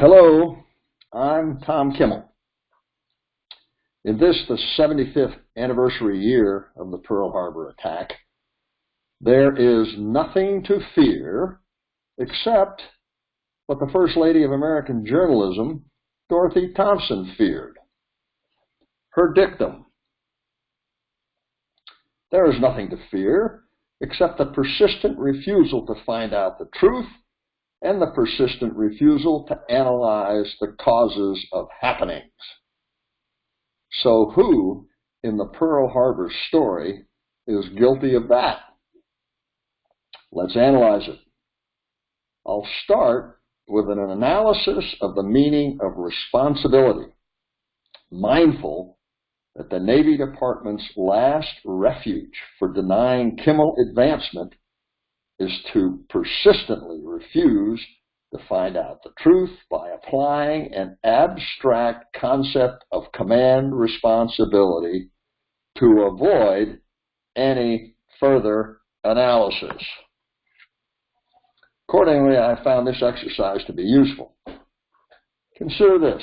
Hello, I'm Tom Kimmel. In this, the 75th anniversary year of the Pearl Harbor attack, there is nothing to fear except what the First Lady of American journalism, Dorothy Thompson, feared. Her dictum. There is nothing to fear except the persistent refusal to find out the truth and the persistent refusal to analyze the causes of happenings. So who in the Pearl Harbor story is guilty of that? Let's analyze it. I'll start with an analysis of the meaning of responsibility, mindful that the Navy Department's last refuge for denying Kimmel advancement is to persistently refuse to find out the truth by applying an abstract concept of command responsibility to avoid any further analysis. Accordingly, I found this exercise to be useful. Consider this.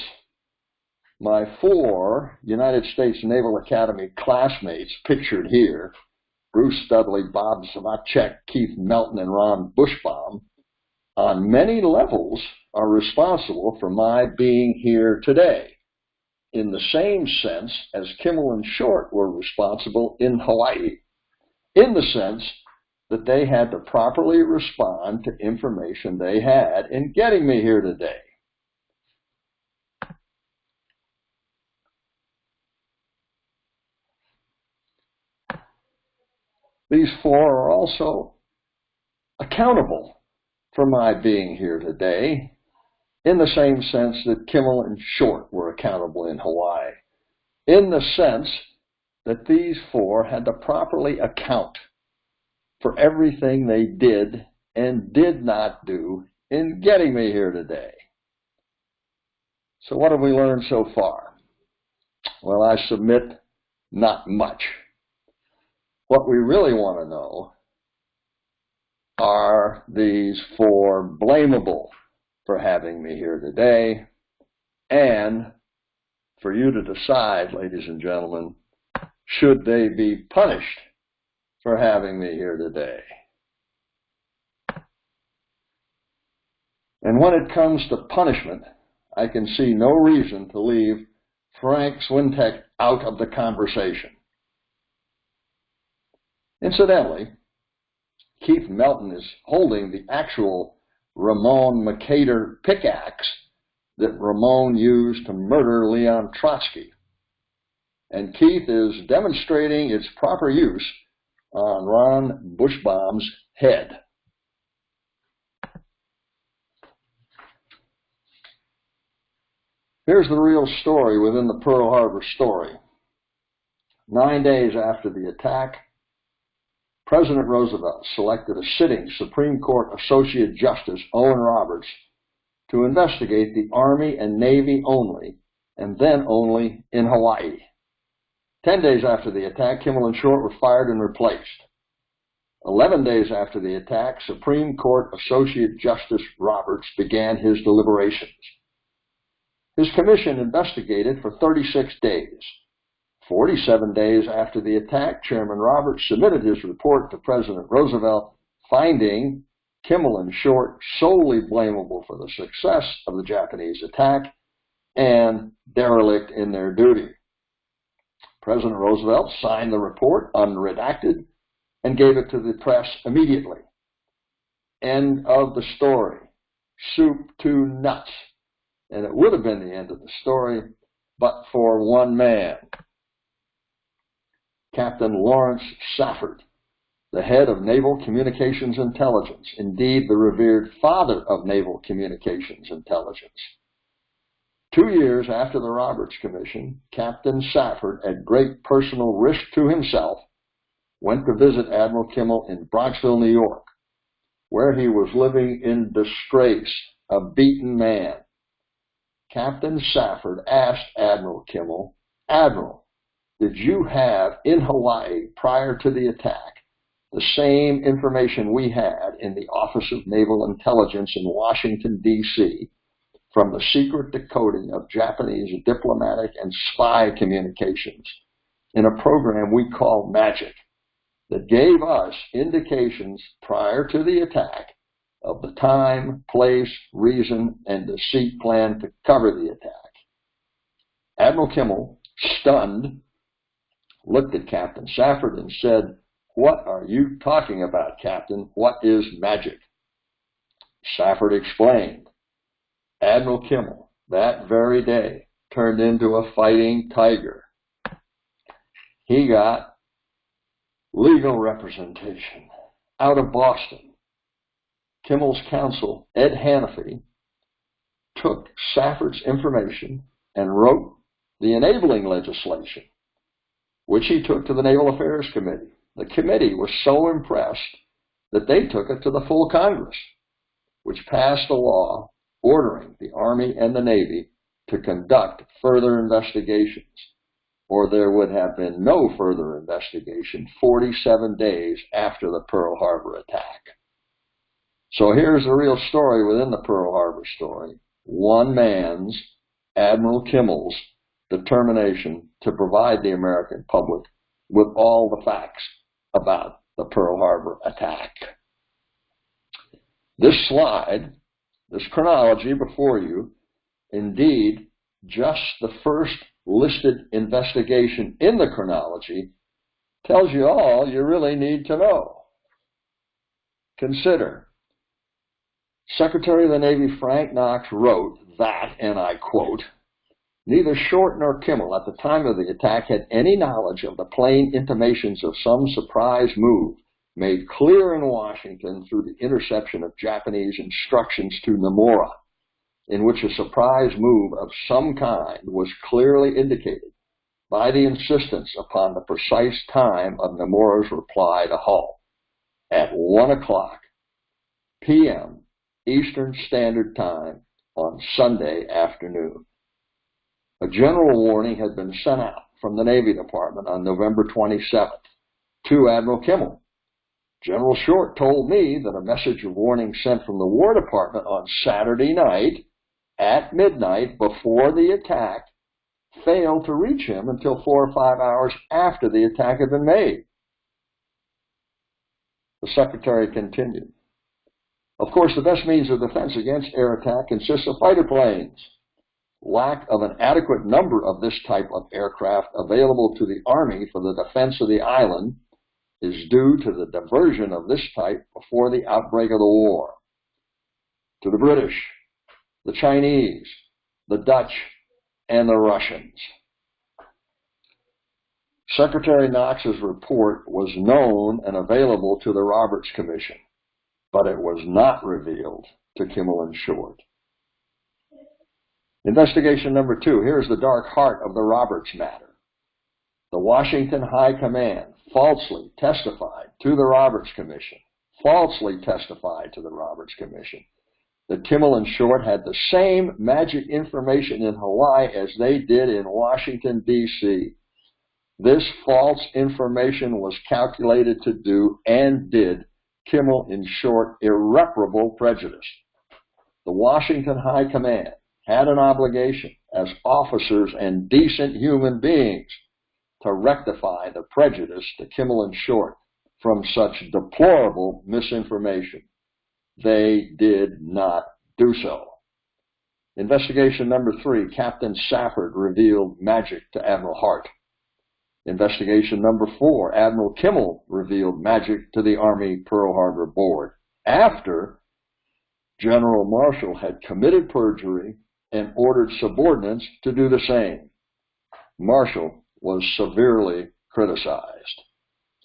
My 4 United States Naval Academy classmates pictured here, Bruce Dudley, Bob Zavacek, Keith Melton, and Ron Bushbaum, on many levels are responsible for my being here today, in the same sense as Kimmel and Short were responsible in Hawaii, in the sense that they had to properly respond to information they had in getting me here today. These 4 are also accountable for my being here today, in the same sense that Kimmel and Short were accountable in Hawaii, in the sense that these 4 had to properly account for everything they did and did not do in getting me here today. So what have we learned so far? Well, I submit not much. What we really want to know are these 4 blamable for having me here today, and for you to decide, ladies and gentlemen, should they be punished for having me here today? And when it comes to punishment, I can see no reason to leave Frank Swintek out of the conversation. Incidentally, Keith Melton is holding the actual Ramon Mercator pickaxe that Ramon used to murder Leon Trotsky. And Keith is demonstrating its proper use on Ron Bushbaum's head. Here's the real story within the Pearl Harbor story. 9 days after the attack, President Roosevelt selected a sitting Supreme Court Associate Justice, Owen Roberts, to investigate the Army and Navy only, and then only, in Hawaii. 10 days after the attack, Kimmel and Short were fired and replaced. 11 days after the attack, Supreme Court Associate Justice Roberts began his deliberations. His commission investigated for 36 days. 47 days after the attack, Chairman Roberts submitted his report to President Roosevelt, finding Kimmel and Short solely blamable for the success of the Japanese attack and derelict in their duty. President Roosevelt signed the report unredacted and gave it to the press immediately. End of the story. Soup to nuts. And it would have been the end of the story, but for one man. Captain Lawrence Safford, the head of Naval Communications Intelligence, indeed the revered father of Naval Communications Intelligence. 2 years after the Roberts Commission, Captain Safford, at great personal risk to himself, went to visit Admiral Kimmel in Bronxville, New York, where he was living in disgrace, a beaten man. Captain Safford asked Admiral Kimmel, "Admiral, did you have in Hawaii prior to the attack the same information we had in the Office of Naval Intelligence in Washington, D.C., from the secret decoding of Japanese diplomatic and spy communications in a program we call MAGIC that gave us indications prior to the attack of the time, place, reason, and deceit plan to cover the attack. Admiral Kimmel, stunned, looked at Captain Safford and said, "What are you talking about, Captain? What is MAGIC?" Safford explained. Admiral Kimmel, that very day, turned into a fighting tiger. He got legal representation out of Boston. Kimmel's counsel, Ed Hannafy, took Safford's information and wrote the enabling legislation, which he took to the Naval Affairs Committee. The committee was so impressed that they took it to the full Congress, which passed a law ordering the Army and the Navy to conduct further investigations, or there would have been no further investigation 47 days after the Pearl Harbor attack. So here's the real story within the Pearl Harbor story. One man's, Admiral Kimmel's, determination to provide the American public with all the facts about the Pearl Harbor attack. This slide, this chronology before you, indeed, just the first listed investigation in the chronology tells you all you really need to know. Consider, Secretary of the Navy Frank Knox wrote that, and I quote, "Neither Short nor Kimmel at the time of the attack had any knowledge of the plain intimations of some surprise move made clear in Washington through the interception of Japanese instructions to Nomura, in which a surprise move of some kind was clearly indicated by the insistence upon the precise time of Nomura's reply to Hull at 1:00 p.m. Eastern Standard Time on Sunday afternoon. A general warning had been sent out from the Navy Department on November 27th to Admiral Kimmel. General Short told me that a message of warning sent from the War Department on Saturday night at midnight before the attack failed to reach him until 4 or 5 hours after the attack had been made." The Secretary continued, "Of course, the best means of defense against air attack consists of fighter planes. Lack of an adequate number of this type of aircraft available to the Army for the defense of the island is due to the diversion of this type before the outbreak of the war to the British, the Chinese, the Dutch, and the Russians." Secretary Knox's report was known and available to the Roberts Commission, but it was not revealed to Kimmel and Short. Investigation number 2. Here's the dark heart of the Roberts matter. The Washington High Command falsely testified to the Roberts Commission, that Kimmel and Short had the same magic information in Hawaii as they did in Washington, D.C. This false information was calculated to do and did Kimmel and Short irreparable prejudice. The Washington High Command had an obligation as officers and decent human beings to rectify the prejudice to Kimmel and Short from such deplorable misinformation. They did not do so. Investigation number 3, Captain Safford revealed magic to Admiral Hart. Investigation number 4, Admiral Kimmel revealed magic to the Army Pearl Harbor Board after General Marshall had committed perjury and ordered subordinates to do the same. Marshall was severely criticized.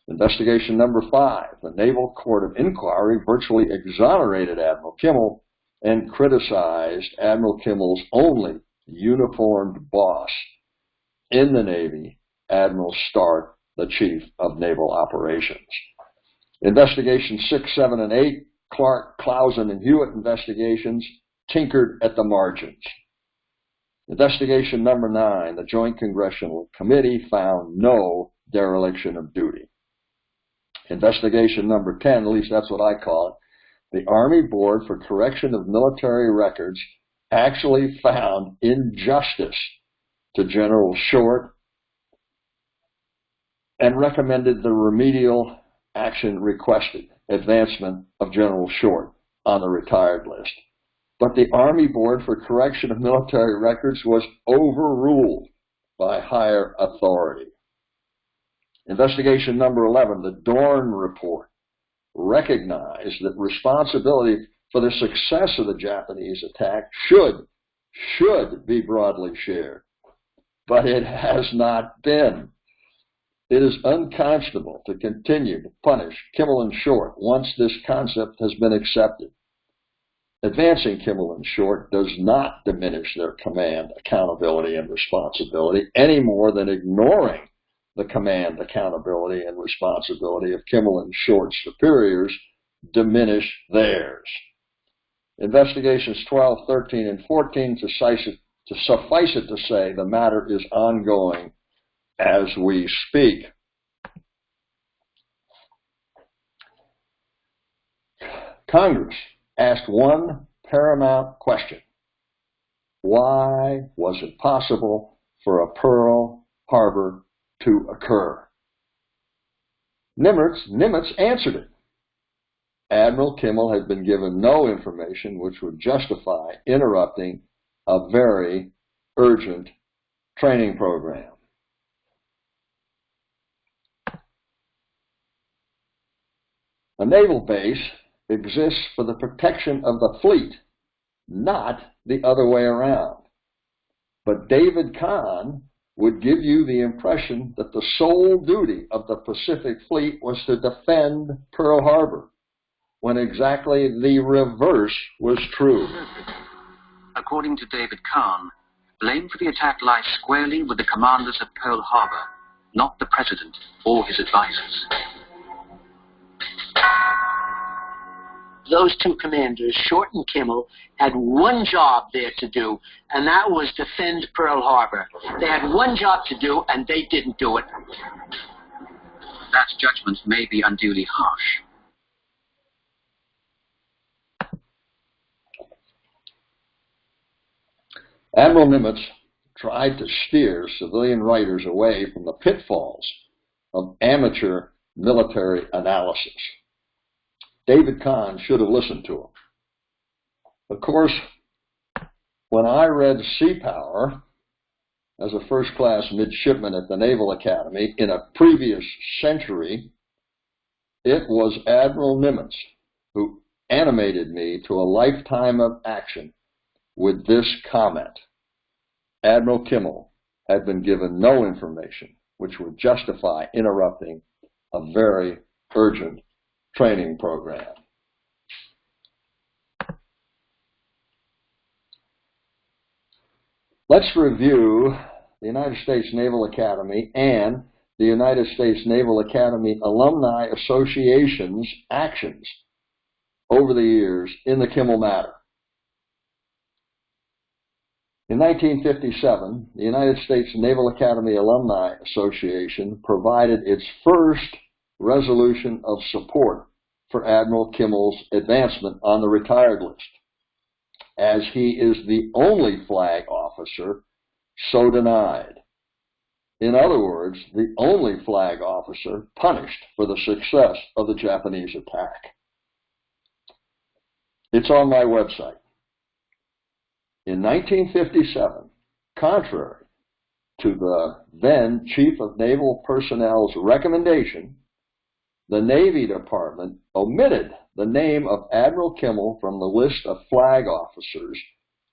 Investigation number 5, the Naval Court of Inquiry virtually exonerated Admiral Kimmel and criticized Admiral Kimmel's only uniformed boss in the Navy, Admiral Stark, the Chief of Naval Operations. Investigation 6, 7, and 8, Clark, Clausen, and Hewitt investigations tinkered at the margins. Investigation number 9, the Joint Congressional Committee found no dereliction of duty. Investigation number 10, at least that's what I call it, the Army Board for Correction of Military Records actually found injustice to General Short and recommended the remedial action requested, advancement of General Short on the retired list. But the Army Board for Correction of Military Records was overruled by higher authority. Investigation number 11, the Dorn Report, recognized that responsibility for the success of the Japanese attack should be broadly shared, but it has not been. It is unconscionable to continue to punish Kimmel and Short once this concept has been accepted. Advancing Kimmel and Short does not diminish their command, accountability, and responsibility any more than ignoring the command, accountability, and responsibility of Kimmel and Short's superiors diminish theirs. Investigations 12, 13, and 14 suffice it to say the matter is ongoing as we speak. Congress asked one paramount question: why was it possible for a Pearl Harbor to occur? Nimitz answered it. Admiral Kimmel had been given no information which would justify interrupting a very urgent training program. A naval base exists for the protection of the fleet, not the other way around. But David Kahn would give you the impression that the sole duty of the Pacific Fleet was to defend Pearl Harbor, when exactly the reverse was true. According to David Kahn, blame for the attack lies squarely with the commanders of Pearl Harbor, not the President or his advisors. Those two commanders, Short and Kimmel, had one job there to do, and that was defend Pearl Harbor. They had one job to do, and they didn't do it. That judgment may be unduly harsh. Admiral Nimitz tried to steer civilian writers away from the pitfalls of amateur military analysis. David Kahn should have listened to him. Of course, when I read Sea Power as a first-class midshipman at the Naval Academy in a previous century, it was Admiral Nimitz who animated me to a lifetime of action with this comment: Admiral Kimmel had been given no information which would justify interrupting a very urgent training program. Let's review the United States Naval Academy and the United States Naval Academy Alumni Association's actions over the years in the Kimmel matter. In 1957, the United States Naval Academy Alumni Association provided its first resolution of support for Admiral Kimmel's advancement on the retired list, as he is the only flag officer so denied. In other words, the only flag officer punished for the success of the Japanese attack. It's on my website. In 1957, contrary to the then Chief of Naval Personnel's recommendation, the Navy Department omitted the name of Admiral Kimmel from the list of flag officers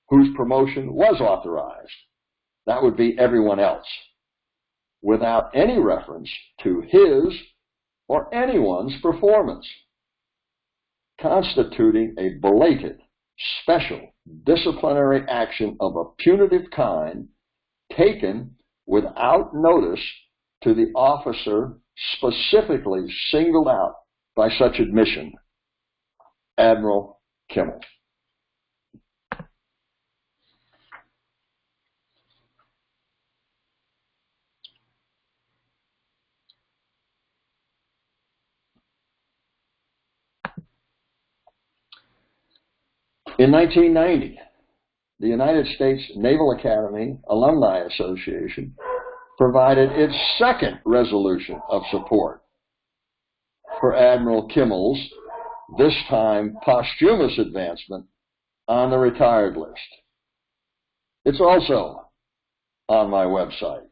whose promotion was authorized. That would be everyone else, without any reference to his or anyone's performance, constituting a belated, special disciplinary action of a punitive kind taken without notice to the officer specifically singled out by such admission, Admiral Kimmel. In 1990, the United States Naval Academy Alumni Association provided its second resolution of support for Admiral Kimmel's, this time posthumous, advancement on the retired list. It's also on my website.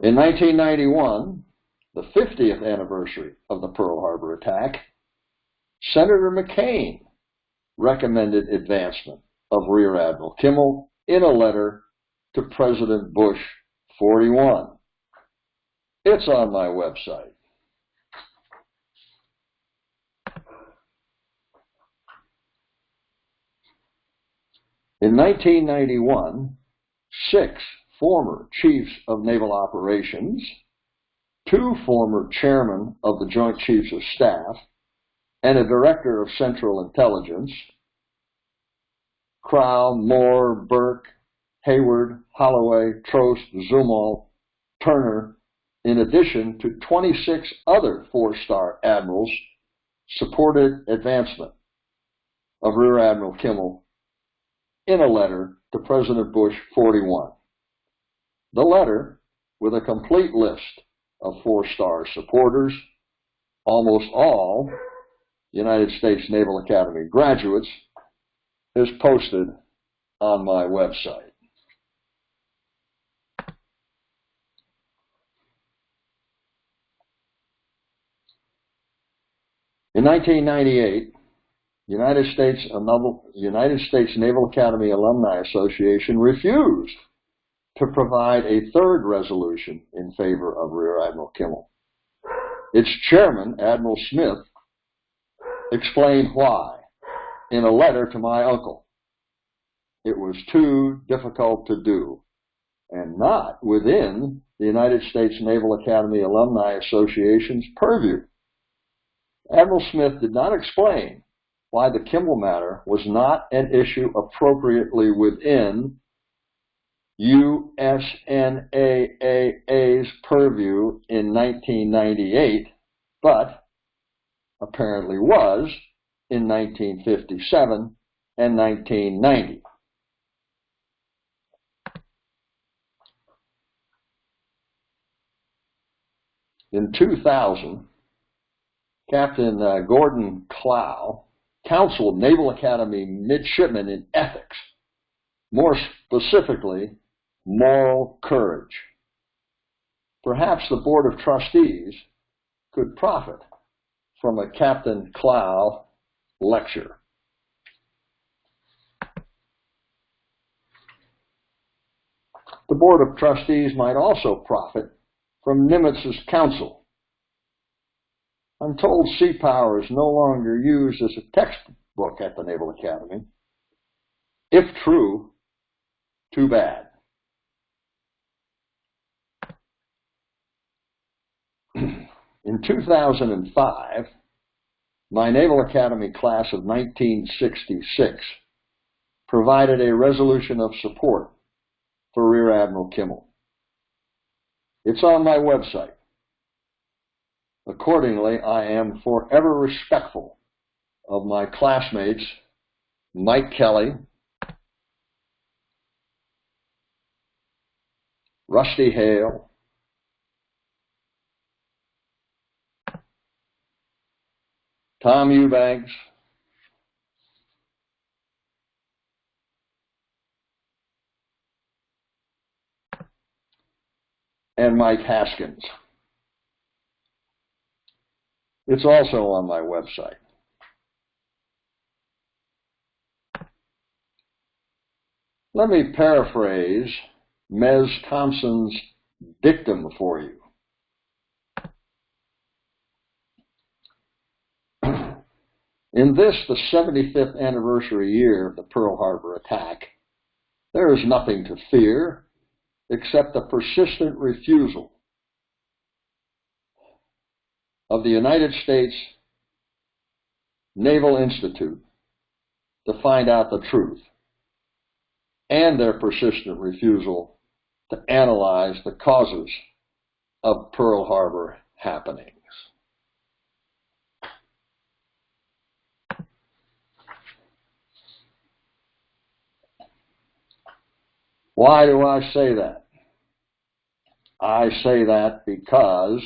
In 1991, the 50th anniversary of the Pearl Harbor attack, Senator McCain recommended advancement of Rear Admiral Kimmel in a letter to President Bush 41. It's on my website. In 1991, 6 former chiefs of naval operations, 2 former chairmen of the Joint Chiefs of Staff, and a director of Central Intelligence, Crow, Moore, Burke, Hayward, Holloway, Trost, Zumwalt, Turner, in addition to 26 other 4-star admirals, supported advancement of Rear Admiral Kimmel in a letter to President Bush 41. The letter, with a complete list of 4-star supporters, almost all United States Naval Academy graduates, is posted on my website. In 1998, United States Naval Academy Alumni Association refused to provide a third resolution in favor of Rear Admiral Kimmel. Its chairman, Admiral Smith, explained why in a letter to my uncle. It was too difficult to do and not within the United States Naval Academy Alumni Association's purview. Admiral Smith did not explain why the Kimmel matter was not an issue appropriately within USNAAA's purview in 1998, but apparently was in 1957 and 1990. In 2000, Captain Gordon Clow counseled Naval Academy midshipmen in ethics, more specifically, moral courage. Perhaps the Board of Trustees could profit from a Captain Clow lecture. The Board of Trustees might also profit from Nimitz's counsel. I'm told sea power is no longer used as a textbook at the Naval Academy. If true, too bad. In 2005, my Naval Academy class of 1966 provided a resolution of support for Rear Admiral Kimmel. It's on my website. Accordingly, I am forever respectful of my classmates, Mike Kelly, Rusty Hale, Tom Eubanks, and Mike Haskins. It's also on my website. Let me paraphrase Ms. Thompson's dictum for you. In this, the 75th anniversary year of the Pearl Harbor attack, there is nothing to fear except the persistent refusal of the United States Naval Institute to find out the truth, and their persistent refusal to analyze the causes of Pearl Harbor happenings. Why do I say that? I say that because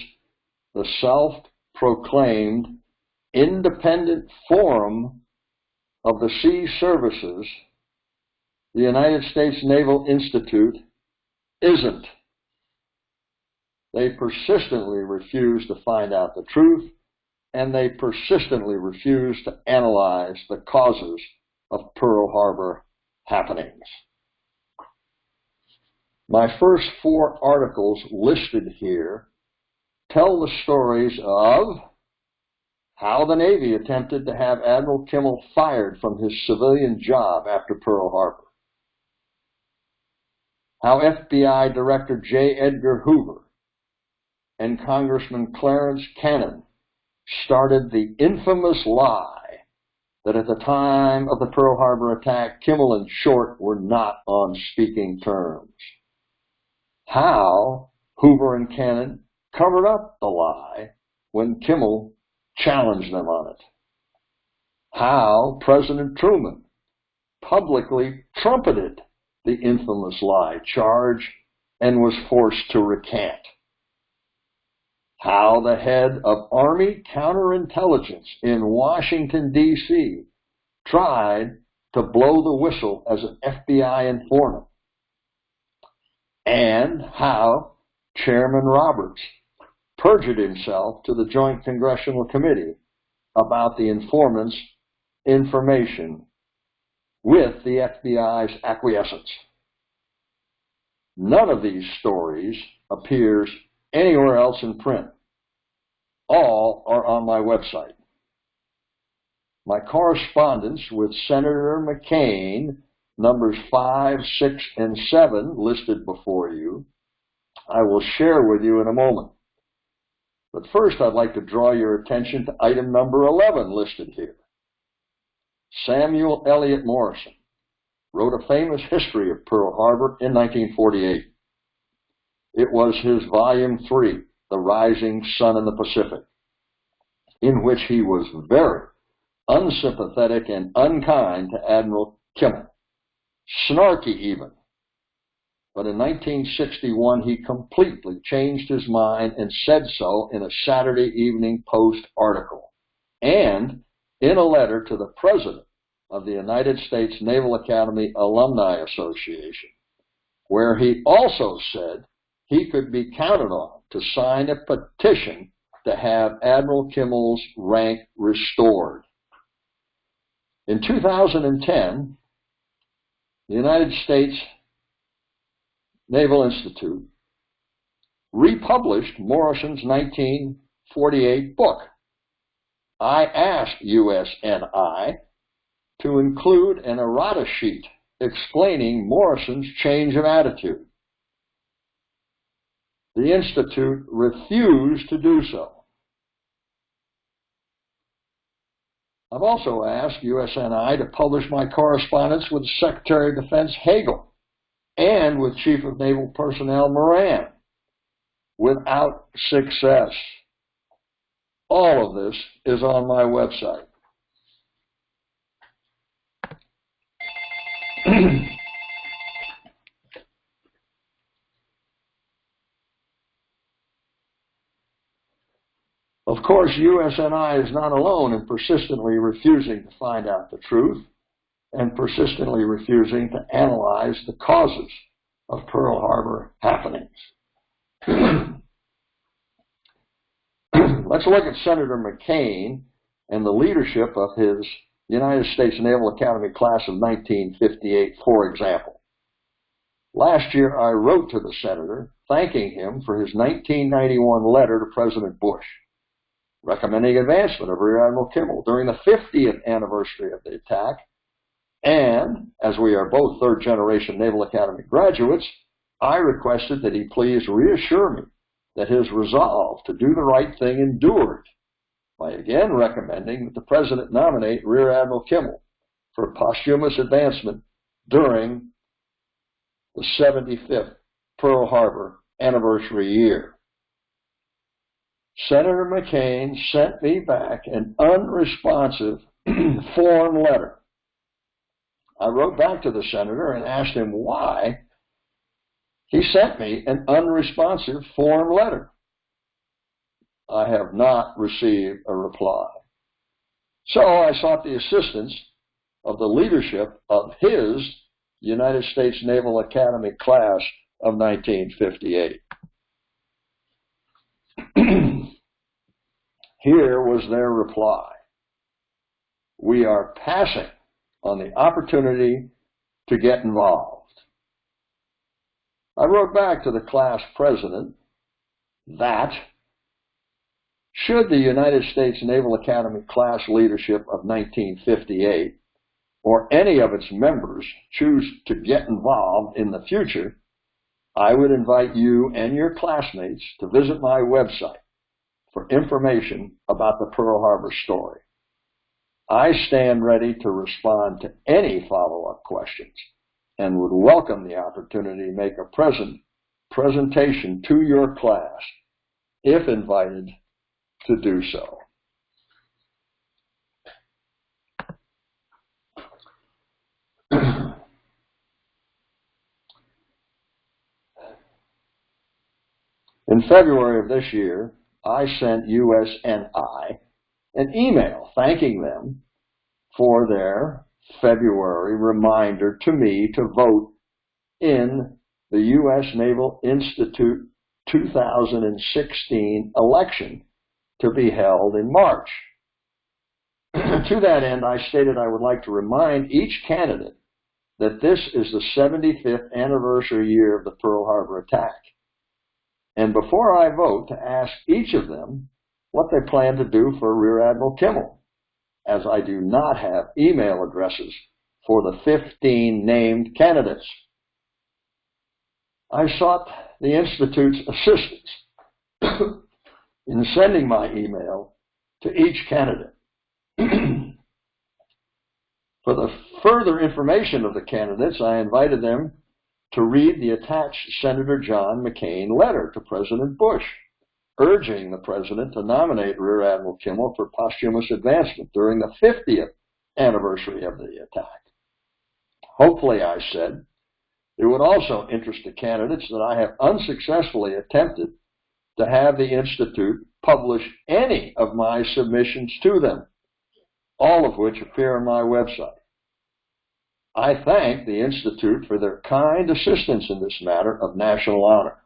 the self-proclaimed independent forum of the sea services, the United States Naval Institute, isn't. They persistently refuse to find out the truth, and they persistently refuse to analyze the causes of Pearl Harbor happenings. My first 4 articles listed here tell the stories of how the Navy attempted to have Admiral Kimmel fired from his civilian job after Pearl Harbor, how FBI Director J. Edgar Hoover and Congressman Clarence Cannon started the infamous lie that at the time of the Pearl Harbor attack, Kimmel and Short were not on speaking terms, how Hoover and Cannon covered up the lie when Kimmel challenged them on it, how President Truman publicly trumpeted the infamous lie charge and was forced to recant, how the head of Army counterintelligence in Washington, D.C. tried to blow the whistle as an FBI informant, and how Chairman Roberts perjured himself to the Joint Congressional Committee about the informant's information with the FBI's acquiescence. None of these stories appears anywhere else in print. All are on my website. My correspondence with Senator McCain, numbers 5, 6, and 7, listed before you, I will share with you in a moment. But first, I'd like to draw your attention to item number 11 listed here. Samuel Eliot Morison wrote a famous history of Pearl Harbor in 1948. It was his volume 3, The Rising Sun in the Pacific, in which he was very unsympathetic and unkind to Admiral Kimmel, snarky even. But in 1961, he completely changed his mind and said so in a Saturday Evening Post article and in a letter to the president of the United States Naval Academy Alumni Association, where he also said he could be counted on to sign a petition to have Admiral Kimmel's rank restored. In 2010, the United States Naval Institute republished Morison's 1948 book. I asked USNI to include an errata sheet explaining Morison's change of attitude. The Institute refused to do so. I've also asked USNI to publish my correspondence with Secretary of Defense Hagel and with Chief of Naval Personnel Moran, without success. All of this is on my website. Of course, USNI is not alone in persistently refusing to find out the truth and persistently refusing to analyze the causes of Pearl Harbor happenings. Let's look at Senator McCain and the leadership of his United States Naval Academy class of 1958, for example. Last year, I wrote to the senator thanking him for his 1991 letter to President Bush, recommending advancement of Rear Admiral Kimmel during the 50th anniversary of the attack. And, as we are both third-generation Naval Academy graduates, I requested that he please reassure me that his resolve to do the right thing endured, by again recommending that the President nominate Rear Admiral Kimmel for posthumous advancement during the 75th Pearl Harbor anniversary year. Senator McCain sent me back an unresponsive form letter. I wrote back to the senator and asked him why he sent me an unresponsive form letter. I have not received a reply. So I sought the assistance of the leadership of his United States Naval Academy class of 1958. Here was their reply. We are passing on the opportunity to get involved. I wrote back to the class president that should the United States Naval Academy class leadership of 1958 or any of its members choose to get involved in the future, I would invite you and your classmates to visit my website for information about the Pearl Harbor story. I stand ready to respond to any follow-up questions and would welcome the opportunity to make a presentation to your class if invited to do so. In February of this year, I sent USNI an email thanking them for their February reminder to me to vote in the U.S. Naval Institute 2016 election to be held in March. To that end, I stated I would like to remind each candidate that this is the 75th anniversary year of the Pearl Harbor attack. And before I vote, to ask each of them what they plan to do for Rear Admiral Kimmel, as I do not have email addresses for the 15 named candidates. I sought the Institute's assistance in sending my email to each candidate. For the further information of the candidates, I invited them to read the attached Senator John McCain letter to President Bush, urging the president to nominate Rear Admiral Kimmel for posthumous advancement during the 50th anniversary of the attack. Hopefully, I said, it would also interest the candidates that I have unsuccessfully attempted to have the Institute publish any of my submissions to them, all of which appear on my website. I thank the Institute for their kind assistance in this matter of national honor.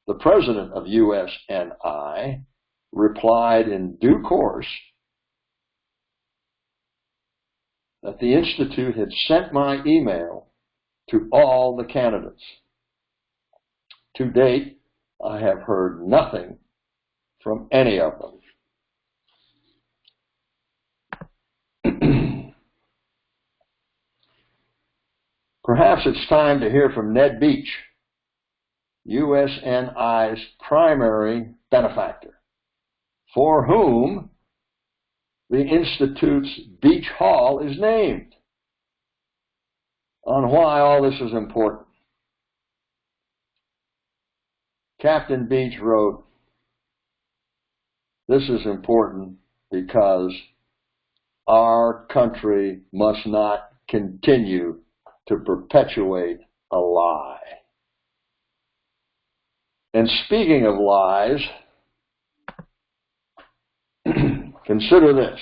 The president of USNI replied in due course that the Institute had sent my email to all the candidates. To date, I have heard nothing from any of them. Perhaps it's time to hear from Ned Beach, USNI's primary benefactor, for whom the Institute's Beach Hall is named, on why all this is important. Captain Beach wrote, "This is important because our country must not continue to perpetuate a lie." And speaking of lies, consider this.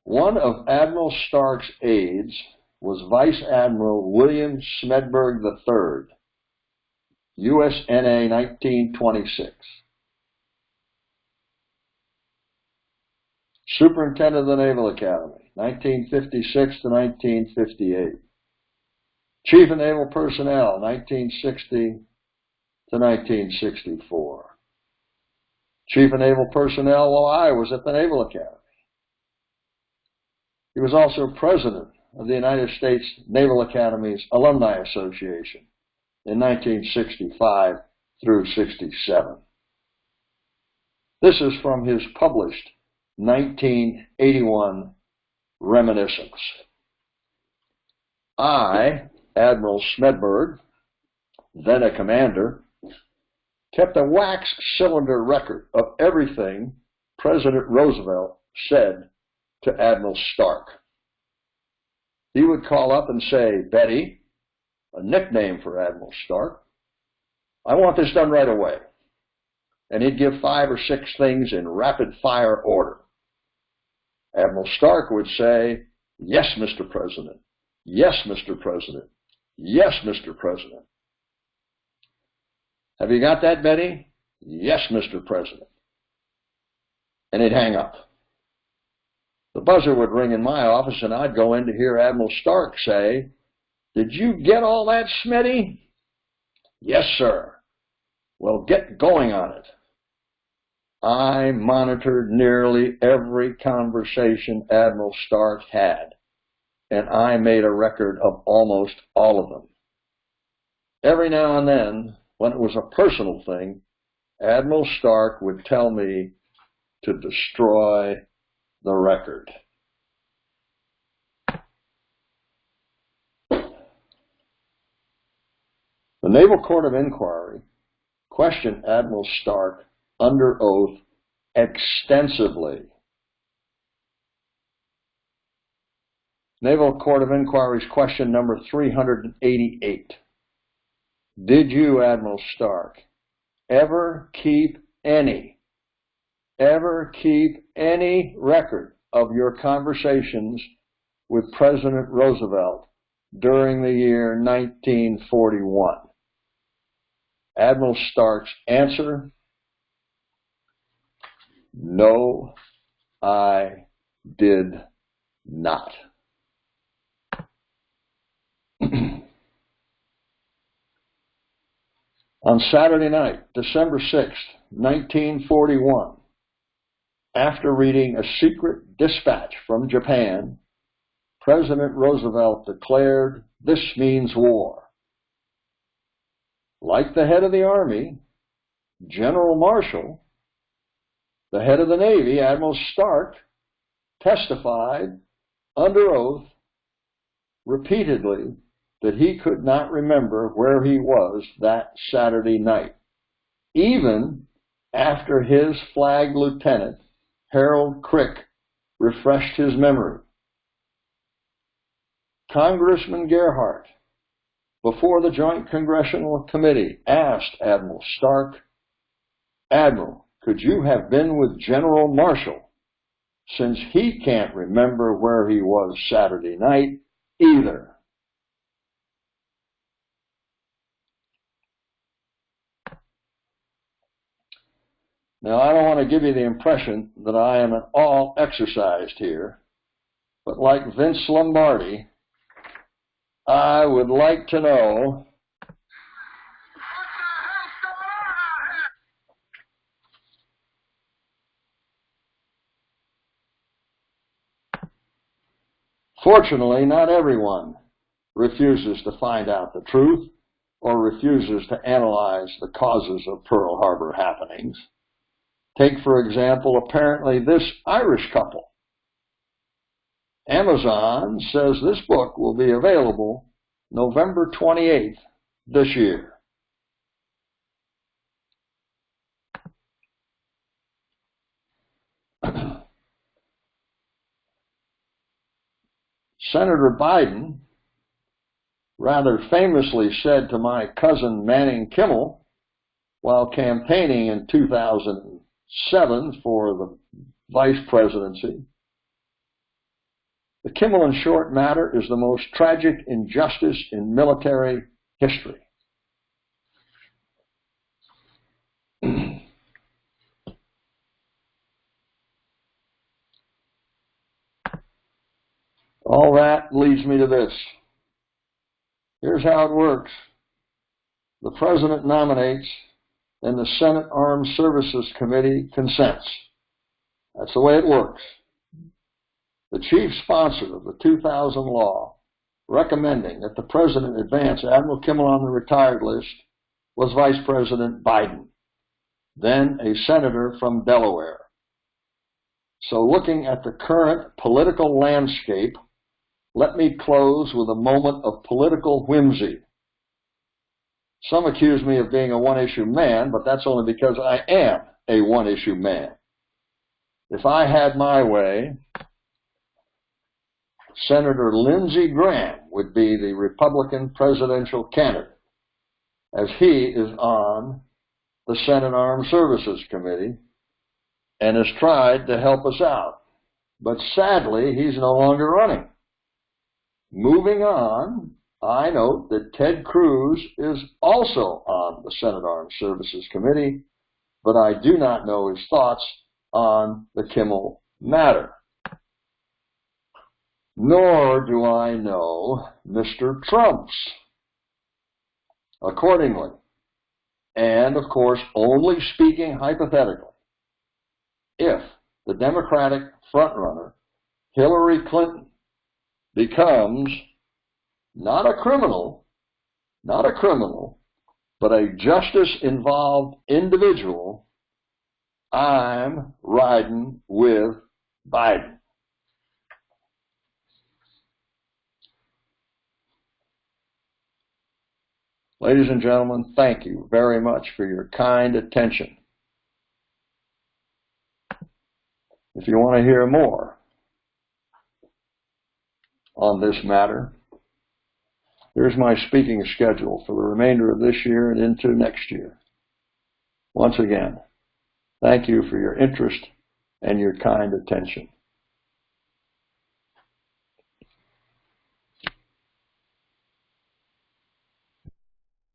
One of Admiral Stark's aides was Vice Admiral William Smedberg III, USNA 1926. Superintendent of the Naval Academy, 1956 to 1958. Chief of Naval Personnel, 1960 to 1964. Chief of Naval Personnel while I was at the Naval Academy. He was also president of the United States Naval Academy's Alumni Association in 1965 through 67. This is from his published 1981 reminiscence. I, Admiral Smedberg, then a commander, kept a wax cylinder record of everything President Roosevelt said to Admiral Stark. He would call up and say, "Betty," a nickname for Admiral Stark, "I want this done right away." And he'd give 5 or 6 things in rapid-fire order. Admiral Stark would say, "Yes, Mr. President. Yes, Mr. President. Yes, Mr. President." "Have you got that, Betty?" "Yes, Mr. President." And he'd hang up. The buzzer would ring in my office, and I'd go in to hear Admiral Stark say, "Did you get all that, Smitty?" "Yes, sir." "Well, get going on it." I monitored nearly every conversation Admiral Stark had, and I made a record of almost all of them. Every now and then, when it was a personal thing, Admiral Stark would tell me to destroy the record. The Naval Court of Inquiry questioned Admiral Stark under oath extensively. Naval Court of Inquiry's question number 388. Did you, Admiral Stark, ever keep any record of your conversations with President Roosevelt during the year 1941? Admiral Stark's answer: no, I did not. On Saturday night, December 6, 1941, after reading a secret dispatch from Japan, President Roosevelt declared, "This means war." Like the head of the Army, General Marshall, the head of the Navy, Admiral Stark, testified under oath repeatedly that he could not remember where he was that Saturday night, even after his flag lieutenant, Harold Crick, refreshed his memory. Congressman Gerhardt, before the Joint Congressional Committee, asked Admiral Stark, "Admiral, could you have been with General Marshall, since he can't remember where he was Saturday night either?" Now, I don't want to give you the impression that I am at all exercised here, but like Vince Lombardi, I would like to know Fortunately, not everyone refuses to find out the truth or refuses to analyze the causes of Pearl Harbor happenings. Take, for example, apparently this Irish couple. Amazon says this book will be available November 28th this year. Senator Biden rather famously said to my cousin Manning Kimmel while campaigning in 2007 for the vice presidency, "The Kimmel and Short matter is the most tragic injustice in military history." All that leads me to this. Here's how it works. The President nominates, and the Senate Armed Services Committee consents. That's the way it works. The chief sponsor of the 2000 law recommending that the President advance Admiral Kimmel on the retired list was Vice President Biden, then a senator from Delaware. So looking at the current political landscape, let me close with a moment of political whimsy. Some accuse me of being a one-issue man, but that's only because I am a one-issue man. If I had my way, Senator Lindsey Graham would be the Republican presidential candidate, as he is on the Senate Armed Services Committee and has tried to help us out. But sadly, he's no longer running. Moving on, I note that Ted Cruz is also on the Senate Armed Services Committee, but I do not know his thoughts on the Kimmel matter. Nor do I know Mr. Trump's. Accordingly, and of course only speaking hypothetically, if the Democratic frontrunner, Hillary Clinton, becomes not a criminal, but a justice-involved individual, I'm riding with Biden. Ladies and gentlemen, thank you very much for your kind attention. If you want to hear more on this matter, here's my speaking schedule for the remainder of this year and into next year. Once again, thank you for your interest and your kind attention.